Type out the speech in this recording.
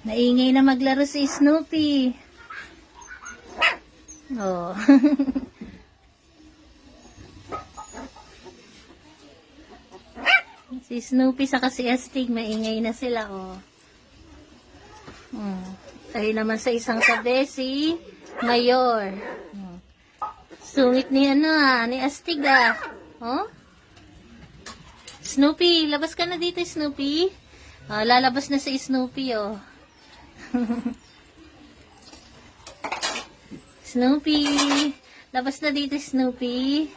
Naingay na maglaro si Snoopy. Oh. Si Snoopy saka si Astig, maingay na sila, oh. Ayun naman sa isang tabi, si Mayor. Sungit ni ni Astig, ah. Oh? Snoopy, labas ka na dito, Snoopy. Oh, lalabas na si Snoopy, oh. Snoopy, labas na dito, Snoopy.